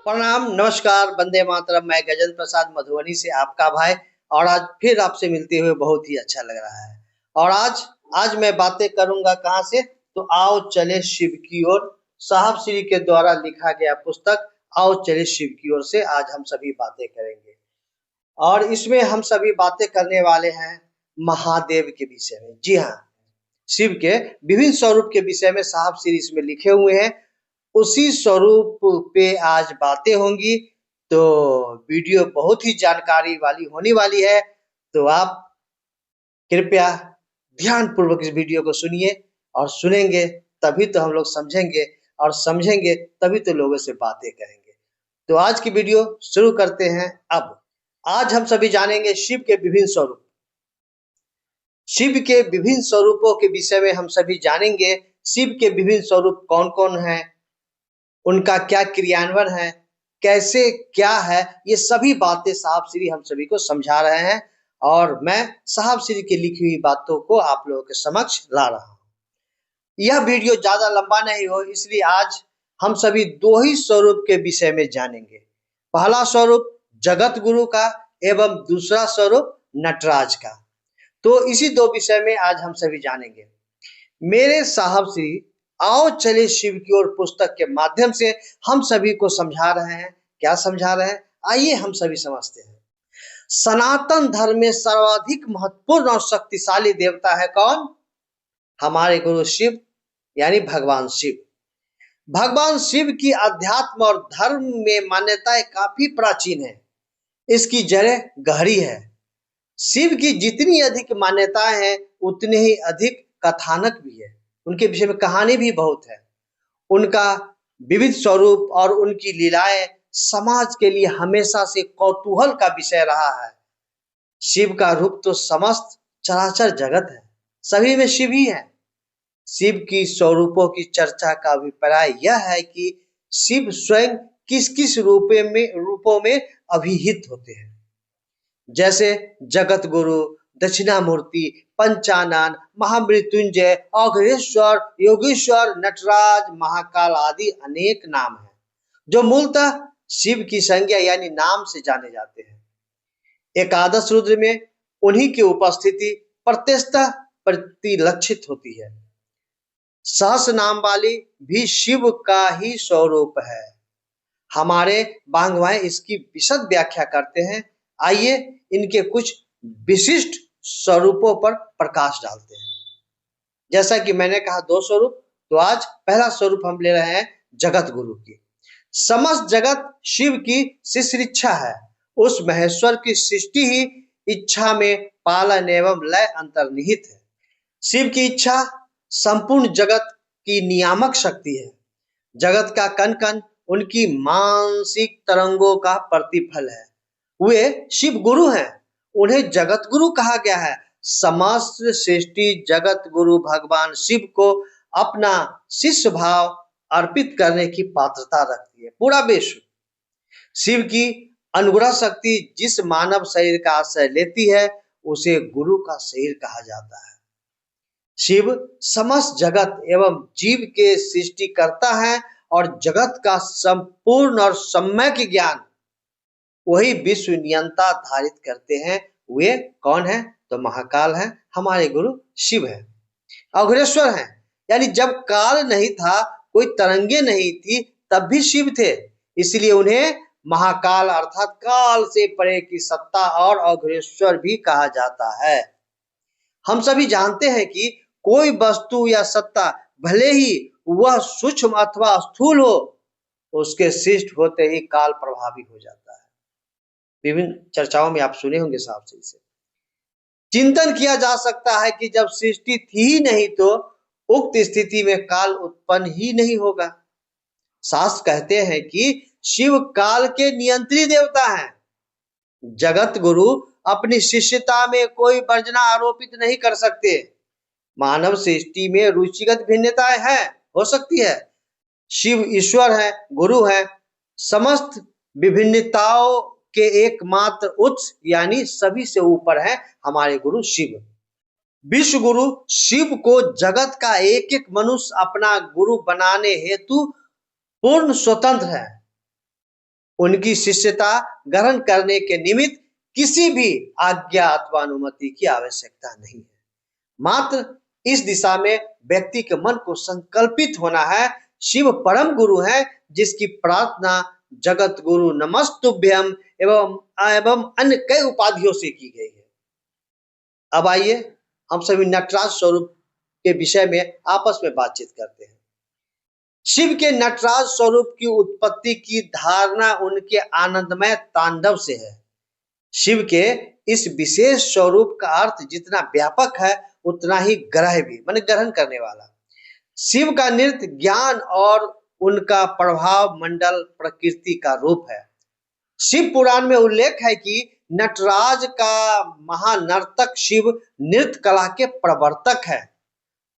प्रणाम, नमस्कार, वंदे मातरम। मैं गजेंद्र प्रसाद मधुबनी से आपका भाई और आज फिर आपसे मिलते हुए बहुत ही अच्छा लग रहा है। और आज मैं बातें करूंगा कहाँ से, तो आओ चले शिव की ओर। साहब श्री के द्वारा लिखा गया पुस्तक आओ चले शिव की ओर से आज हम सभी बातें करेंगे। और इसमें हम सभी बातें करने वाले हैं महादेव के विषय में। जी हाँ, शिव के विभिन्न स्वरूप के विषय में साहब श्री इसमें लिखे हुए हैं। उसी स्वरूप पे आज बातें होंगी, तो वीडियो बहुत ही जानकारी वाली होने वाली है। तो आप कृपया ध्यान पूर्वक इस वीडियो को सुनिए और सुनेंगे तभी तो हम लोग समझेंगे और समझेंगे तभी तो लोगों से बातें करेंगे। तो आज की वीडियो शुरू करते हैं। अब आज हम सभी जानेंगे शिव के विभिन्न स्वरूप। शिव के विभिन्न स्वरूपों के विषय में हम सभी जानेंगे। शिव के विभिन्न स्वरूप कौन कौन हैं, उनका क्या क्रियान्वयन है, कैसे क्या है, ये सभी बातें साहब श्री हम सभी को समझा रहे हैं और मैं साहब श्री की लिखी हुई बातों को आप लोगों के समक्ष ला रहा हूँ। यह वीडियो ज्यादा लंबा नहीं हो, इसलिए आज हम सभी दो ही स्वरूप के विषय में जानेंगे। पहला स्वरूप जगत गुरु का एवं दूसरा स्वरूप नटराज का। तो इसी दो विषय में आज हम सभी जानेंगे। मेरे साहब श्री आओ चले शिव की ओर पुस्तक के माध्यम से हम सभी को समझा रहे हैं। क्या समझा रहे हैं, आइए हम सभी समझते हैं। सनातन धर्म में सर्वाधिक महत्वपूर्ण और शक्तिशाली देवता है कौन? हमारे गुरु शिव, यानी भगवान शिव। भगवान शिव की अध्यात्म और धर्म में मान्यताएं काफी प्राचीन है। इसकी जड़ें गहरी है। शिव की जितनी अधिक मान्यताएं हैं उतने ही अधिक कथानक भी है। उनके विषय में कहानी भी बहुत है। उनका विविध स्वरूप और उनकी लीलाएं समाज के लिए हमेशा से कौतूहल का विषय रहा है। शिव का रूप तो समस्त चराचर जगत है, सभी में शिव ही है। शिव की स्वरूपों की चर्चा का अभिप्राय यह है कि शिव स्वयं किस किस रूपों में अभिहित होते हैं, जैसे जगत गुरु, दक्षिणामूर्ति, पंचानन, महामृत्युंजय, अघोरेश्वर, योगेश्वर, नटराज, महाकाल आदि अनेक नाम हैं, जो मूलतः शिव की संज्ञा यानी नाम से जाने जाते हैं। एकादश रुद्र में उन्हीं की उपस्थिति प्रत्यक्षतः परिलक्षित होती है। सहस नाम वाली भी शिव का ही स्वरूप है। हमारे बांगवाए इसकी विशद व्याख्या करते हैं। आइए इनके कुछ विशिष्ट स्वरूपों पर प्रकाश डालते हैं। जैसा कि मैंने कहा दो स्वरूप, तो आज पहला स्वरूप हम ले रहे हैं जगत गुरु की। समस्त जगत शिव की शिष्यरिच्छा है। उस महेश्वर की सृष्टि ही इच्छा में पालन एवं लय अंतर्निहित है। शिव की इच्छा संपूर्ण जगत की नियामक शक्ति है। जगत का कण कण उनकी मानसिक तरंगों का प्रतिफल है। वे शिव गुरु हैं, उन्हें जगत गुरु कहा गया है। समस्त सृष्टि जगत गुरु भगवान शिव को अपना शिष्य भाव अर्पित करने की पात्रता रखती है। पूरा विश्व शिव की अनुग्रह शक्ति जिस मानव शरीर का आश्रय लेती है उसे गुरु का शरीर कहा जाता है। शिव समस्त जगत एवं जीव के सृष्टि करता है और जगत का संपूर्ण और सम्यक ज्ञान वही विश्व नियंता धारित करते हैं। वे कौन है? तो महाकाल है, हमारे गुरु शिव है। अघोरेश्वर है, यानी जब काल नहीं था, कोई तरंगे नहीं थी, तब भी शिव थे, इसलिए उन्हें महाकाल अर्थात काल से परे की सत्ता और अघोरेश्वर भी कहा जाता है। हम सभी जानते हैं कि कोई वस्तु या सत्ता भले ही वह सूक्ष्म अथवा स्थूल हो, उसके सृष्टि होते ही काल प्रभावी हो जाता है। विभिन्न चर्चाओं में आप सुने होंगे साहब से इसे। चिंतन किया जा सकता है कि जब सृष्टि थी ही नहीं तो उक्त स्थिति में काल उत्पन्न ही नहीं होगा। शास्त्र कहते हैं कि शिव काल के नियंत्री देवता हैं। जगत गुरु अपनी शिष्यता में कोई वर्जना आरोपित नहीं कर सकते। मानव सृष्टि में रुचिगत भिन्नताएं हैं, हो सकती है। शिव ईश्वर है, गुरु है, समस्त विभिन्नताओं के एकमात्र उच्च यानी सभी से ऊपर है हमारे गुरु शिव। विश्व गुरु शिव को जगत का एक एक मनुष्य अपना गुरु बनाने हेतु पूर्ण स्वतंत्र है। उनकी शिष्यता ग्रहण करने के निमित्त किसी भी आज्ञा अथवा अनुमति की आवश्यकता नहीं है। मात्र इस दिशा में व्यक्ति के मन को संकल्पित होना है। शिव परम गुरु है, जिसकी प्रार्थना जगत गुरु नमस्तुभ्यम एवं एवं अन्य कई उपाधियों से की गई है। अब आइए हम सभी नटराज स्वरूप के विषय में आपस में बातचीत करते हैं। शिव के नटराज स्वरूप की उत्पत्ति की धारणा उनके आनंदमय तांडव से है। शिव के इस विशेष स्वरूप का अर्थ जितना व्यापक है उतना ही ग्रह भी, माने ग्रहण करने वाला। शिव का नृत्य ज्ञान और उनका प्रभाव मंडल प्रकृति का रूप है। शिव पुराण में उल्लेख है कि नटराज का महानर्तक शिव नृत्य कला के प्रवर्तक है,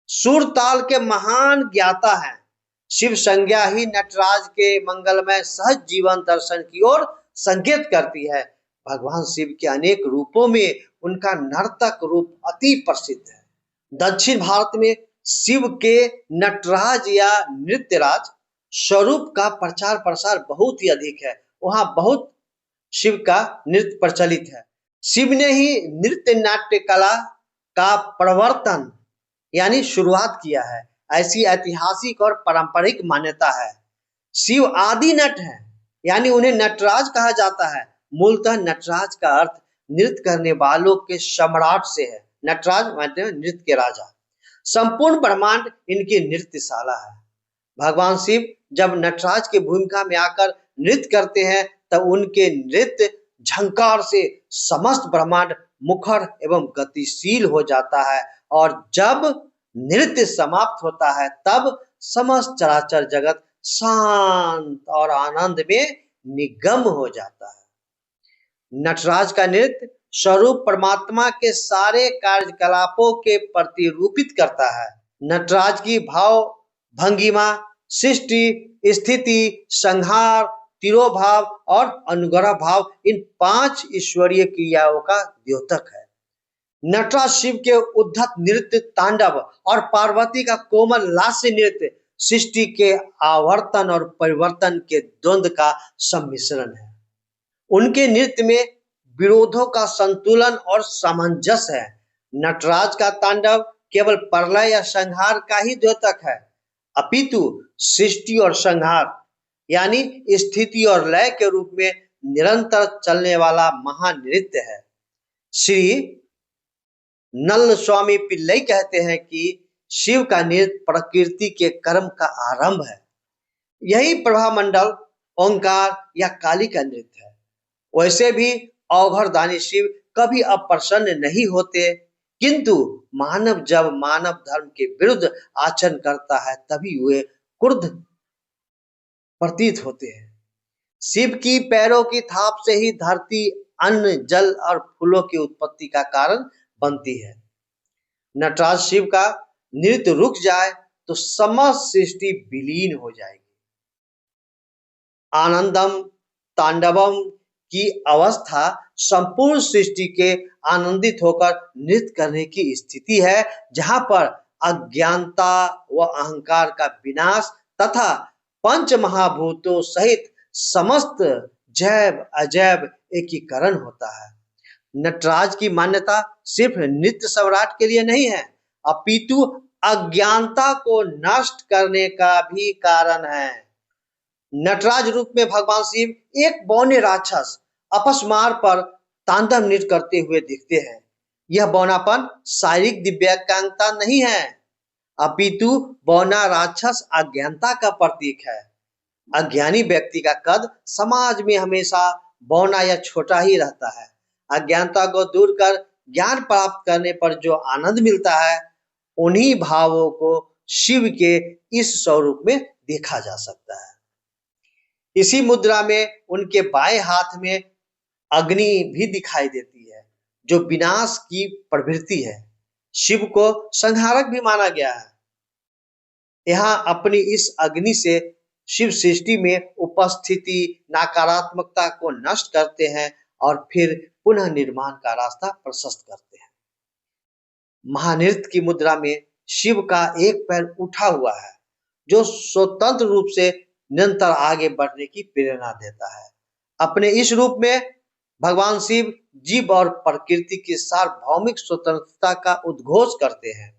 सुर ताल के महान ज्ञाता है। शिव संज्ञा ही नटराज के मंगलमय सहज जीवन दर्शन की ओर संकेत करती है। भगवान शिव के अनेक रूपों में उनका नर्तक रूप अति प्रसिद्ध है। दक्षिण भारत में शिव के नटराज या नृत्यराज स्वरूप का प्रचार प्रसार बहुत ही अधिक है। वहां बहुत शिव का नृत्य प्रचलित है। शिव ने ही नृत्य नाट्य कला का प्रवर्तन यानी शुरुआत किया है, ऐसी ऐतिहासिक और पारंपरिक मान्यता है। शिव आदि नट है, यानी उन्हें नटराज कहा जाता है। मूलतः नटराज का अर्थ नृत्य करने वालों के सम्राट से है। नटराज मानते हैं नृत्य के राजा। संपूर्ण ब्रह्मांड इनकी नृत्यशाला है। भगवान शिव जब नटराज की भूमिका में आकर नृत्य करते हैं तब उनके नृत्य झंकार से समस्त ब्रह्मांड मुखर एवं गतिशील हो जाता है, और जब नृत्य समाप्त होता है तब समस्त चराचर जगत शांत और आनंद में निगम हो जाता है। नटराज का नृत्य स्वरूप परमात्मा के सारे कार्यकलापों के प्रतिरूपित करता है। नटराज की भाव भंगिमा सृष्टि स्थिति संहार तिरोभाव और अनुग्रह भाव इन 5 ईश्वरीय क्रियाओं का द्योतक है। नटराज शिव के उद्धत नृत्य तांडव और पार्वती का कोमल लास्य नृत्य सृष्टि के आवर्तन और परिवर्तन के द्वंद्व का सम्मिश्रण है। उनके नृत्य में विरोधों का संतुलन और सामंजस्य है। नटराज का तांडव केवल प्रलय या संहार का ही द्योतक है, अपितु सृष्टि और संहार यानी स्थिति और लय के रूप में निरंतर चलने वाला महान नृत्य है। श्री नल स्वामी पिल्लई कहते हैं कि शिव का नृत्य प्रकृति के कर्म का आरंभ है। यही प्रभामंडल ओंकार या काली का नृत्य है। वैसे भी अवघड़दानी शिव कभी अप्रसन्न नहीं होते, किंतु मानव जब मानव धर्म के विरुद्ध आचरण करता है तभी वे क्रुद्ध प्रतीत होते हैं। शिव की पैरों की थाप से ही धरती अन्न जल और फूलों की उत्पत्ति का कारण बनती है। नटराज शिव का नृत्य रुक जाए तो समस्त सृष्टि विलीन हो जाएगी। आनंदम तांडवम की अवस्था संपूर्ण सृष्टि के आनंदित होकर नृत्य करने की स्थिति है, जहां पर अज्ञानता व अहंकार का विनाश तथा पंच महाभूतों सहित समस्त जैव अजैव एकीकरण होता है। नटराज की मान्यता सिर्फ नृत्य सम्राट के लिए नहीं है, अपितु अज्ञानता को नष्ट करने का भी कारण है। नटराज रूप में भगवान शिव एक बौने राक्षस अपस्मार पर तांडव नृत्य करते हुए दिखते हैं। यह बौनापन शारीरिक दिव्यांगता नहीं है, अपितु बौना राक्षस अज्ञानता का प्रतीक है। अज्ञानी व्यक्ति का कद समाज में हमेशा बौना या छोटा ही रहता है। अज्ञानता को दूर कर ज्ञान प्राप्त करने पर जो आनंद मिलता है, उन्हीं भावों को शिव के इस स्वरूप में देखा जा सकता है। इसी मुद्रा में उनके बाएं हाथ में अग्नि भी दिखाई देती है, जो विनाश की प्रवृत्ति है। शिव को संहारक भी माना गया है। यहाँ अपनी इस अग्नि से शिव सृष्टि में उपस्थिति नकारात्मकता को नष्ट करते हैं और फिर पुनः निर्माण का रास्ता प्रशस्त करते हैं। महानृत्य की मुद्रा में शिव का एक पैर उठा हुआ है, जो स्वतंत्र रूप से निरंतर आगे बढ़ने की प्रेरणा देता है। अपने इस रूप में भगवान शिव जीव और प्रकृति की सार्वभौमिक स्वतंत्रता का उद्घोष करते हैं।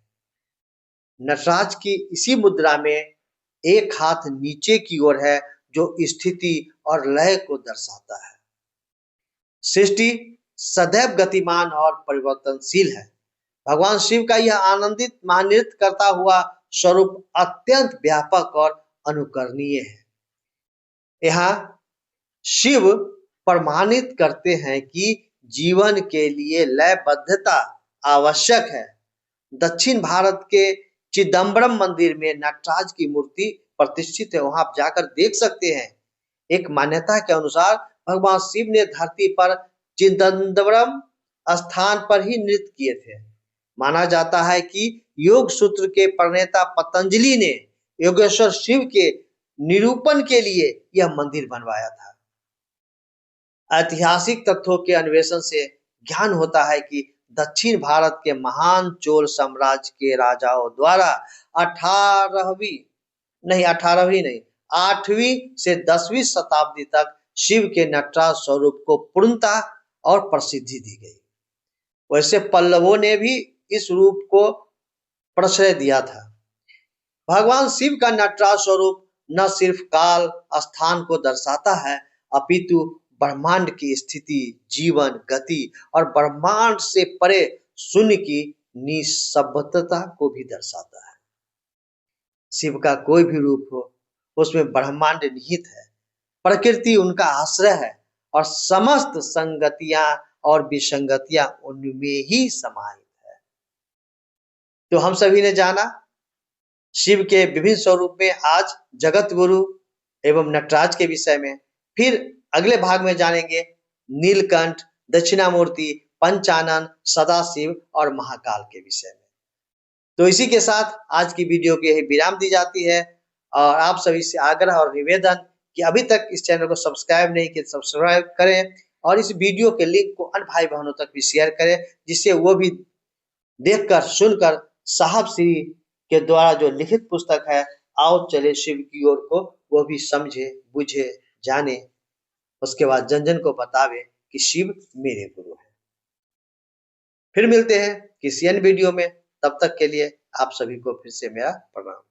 नटराज की इसी मुद्रा में एक हाथ नीचे की ओर है जो स्थिति और लय को दर्शाता है। सृष्टि सदैव गतिमान और परिवर्तनशील है। भगवान शिव का यह आनंदित महानृत्य करता हुआ स्वरूप अत्यंत व्यापक और अनुकरणीय है। यहाँ शिव प्रमाणित करते हैं कि जीवन के लिए लयबद्धता आवश्यक है। दक्षिण भारत के चिदम्बरम मंदिर में नटराज की मूर्ति प्रतिष्ठित है, वहां आप जाकर देख सकते हैं। एक मान्यता के अनुसार भगवान शिव ने धरती पर चिदम्बरम स्थान पर ही नृत्य किए थे। माना जाता है कि योग सूत्र के प्रणेता पतंजलि ने योगेश्वर शिव के निरूपण के लिए यह मंदिर बनवाया था। ऐतिहासिक तथ्यों के अन्वेषण से ज्ञान होता है कि दक्षिण भारत के महान चोल साम्राज्य के राजाओं द्वारा 8वीं से 10वीं शताब्दी तक शिव के नटराज स्वरूप को पूर्णता और प्रसिद्धि दी गई। वैसे पल्लवों ने भी इस रूप को प्रश्रय दिया था। भगवान शिव का नटराज स्वरूप न सिर्फ काल स्थान को दर्शाता है, अपितु ब्रह्मांड की स्थिति, जीवन, गति और ब्रह्मांड से परे शून्य की निःशब्दता को भी दर्शाता है। शिव का कोई भी रूप हो, उसमें ब्रह्मांड निहित है, प्रकृति उनका आश्रय है और समस्त संगतियां और विसंगतियां उनमें ही समाहित है। तो हम सभी ने जाना शिव के विभिन्न स्वरूप में आज जगत गुरु एवं नटराज के विषय में। फिर अगले भाग में जानेंगे नीलकंठ, दक्षिणामूर्ति, पंचानन, सदाशिव और महाकाल के विषय में। तो इसी के साथ आज की वीडियो के विराम दी जाती है और आप सभी से आग्रह और निवेदन कि अभी तक इस चैनल को सब्सक्राइब नहीं किया सब्सक्राइब करें और इस वीडियो के लिंक को अन्य भाई बहनों तक भी शेयर करें, जिससे वो भी देखकर सुनकर साहब श्री के द्वारा जो लिखित पुस्तक है आओ चले शिव की ओर को, वो भी समझे, बुझे, जाने, उसके बाद जन जन को बतावे कि शिव मेरे गुरु हैं। फिर मिलते हैं किसी अन्य वीडियो में, तब तक के लिए आप सभी को फिर से मेरा प्रणाम।